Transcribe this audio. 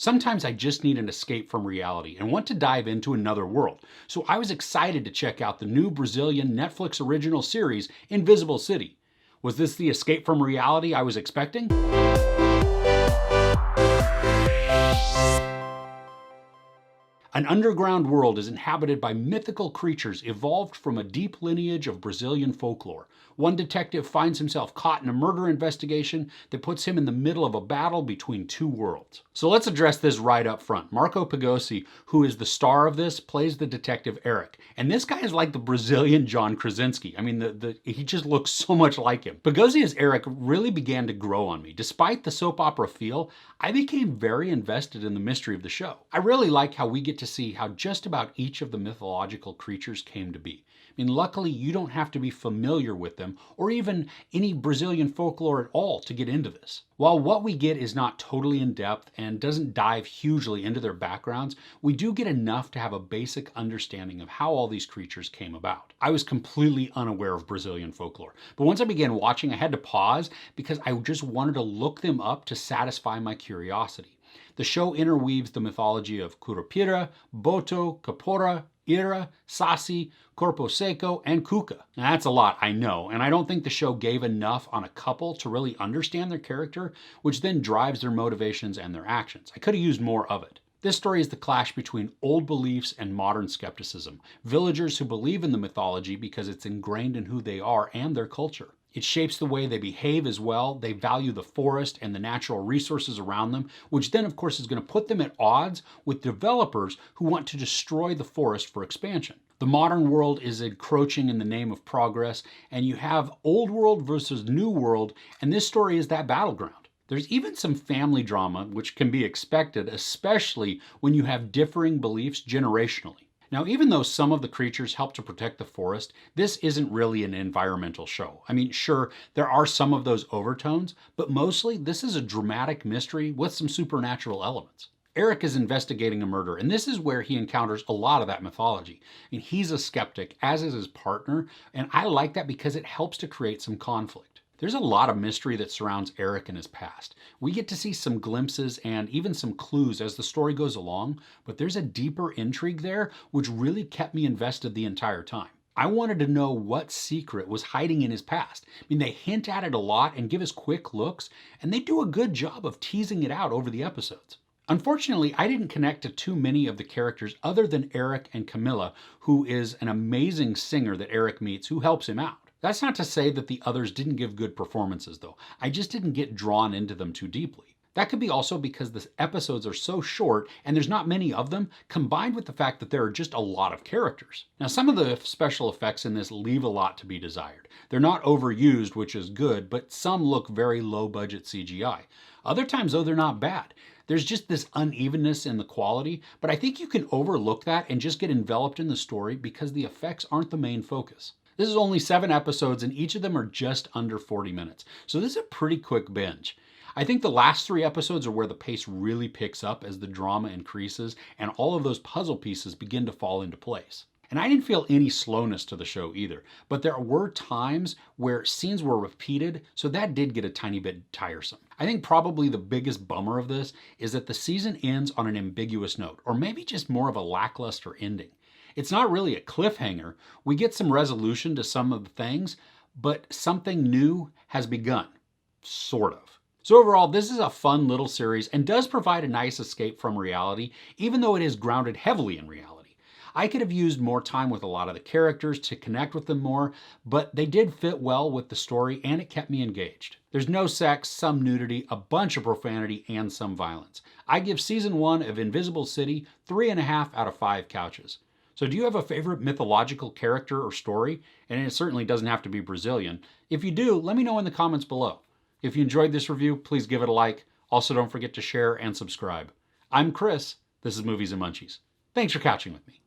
Sometimes I just need an escape from reality and want to dive into another world. So I was excited to check out the new Brazilian Netflix original series, Invisible City. Was this the escape from reality I was expecting? An underground world is inhabited by mythical creatures evolved from a deep lineage of Brazilian folklore. One detective finds himself caught in a murder investigation that puts him in the middle of a battle between two worlds. So let's address this right up front. Marco Pigossi, who is the star of this, plays the detective Eric. And this guy is like the Brazilian John Krasinski. I mean, he just looks so much like him. Pigossi as Eric really began to grow on me. Despite the soap opera feel, I became very invested in the mystery of the show. I really like how we get to see how just about each of the mythological creatures came to be. I mean, luckily you don't have to be familiar with them or even any Brazilian folklore at all to get into this. While what we get is not totally in depth and doesn't dive hugely into their backgrounds, we do get enough to have a basic understanding of how all these creatures came about. I was completely unaware of Brazilian folklore, but once I began watching, I had to pause because I just wanted to look them up to satisfy my curiosity. The show interweaves the mythology of Curupira, Boto, Capora, Ira, Saci, Corpo Seco, and Cuca. Now that's a lot, I know, and I don't think the show gave enough on a couple to really understand their character, which then drives their motivations and their actions. I could have used more of it. This story is the clash between old beliefs and modern skepticism. Villagers who believe in the mythology because it's ingrained in who they are and their culture. It shapes the way they behave as well. They value the forest and the natural resources around them, which then of course is going to put them at odds with developers who want to destroy the forest for expansion. The modern world is encroaching in the name of progress, and you have old world versus new world, and this story is that battleground. There's even some family drama, which can be expected, especially when you have differing beliefs generationally. Now, even though some of the creatures help to protect the forest, this isn't really an environmental show. I mean, sure, there are some of those overtones, but mostly this is a dramatic mystery with some supernatural elements. Eric is investigating a murder, and this is where he encounters a lot of that mythology. I mean, he's a skeptic, as is his partner, and I like that because it helps to create some conflict. There's a lot of mystery that surrounds Eric and his past. We get to see some glimpses and even some clues as the story goes along, but there's a deeper intrigue there which really kept me invested the entire time. I wanted to know what secret was hiding in his past. I mean, they hint at it a lot and give us quick looks, and they do a good job of teasing it out over the episodes. Unfortunately, I didn't connect to too many of the characters other than Eric and Camilla, who is an amazing singer that Eric meets who helps him out. That's not to say that the others didn't give good performances though. I just didn't get drawn into them too deeply. That could be also because the episodes are so short and there's not many of them, combined with the fact that there are just a lot of characters. Now, some of the special effects in this leave a lot to be desired. They're not overused, which is good, but some look very low budget CGI. Other times though, they're not bad. There's just this unevenness in the quality, but I think you can overlook that and just get enveloped in the story because the effects aren't the main focus. This is only 7 episodes and each of them are just under 40 minutes. So this is a pretty quick binge. I think the last 3 episodes are where the pace really picks up as the drama increases and all of those puzzle pieces begin to fall into place. And I didn't feel any slowness to the show either, but there were times where scenes were repeated, so that did get a tiny bit tiresome. I think probably the biggest bummer of this is that the season ends on an ambiguous note, or maybe just more of a lackluster ending. It's not really a cliffhanger. We get some resolution to some of the things, but something new has begun. Sort of. So overall, this is a fun little series and does provide a nice escape from reality, even though it is grounded heavily in reality. I could have used more time with a lot of the characters to connect with them more, but they did fit well with the story and it kept me engaged. There's no sex, some nudity, a bunch of profanity, and some violence. I give season 1 of Invisible City 3.5 out of 5 couches. So do you have a favorite mythological character or story? And it certainly doesn't have to be Brazilian. If you do, let me know in the comments below. If you enjoyed this review, please give it a like. Also, don't forget to share and subscribe. I'm Chris. This is Movies and Munchies. Thanks for couching with me.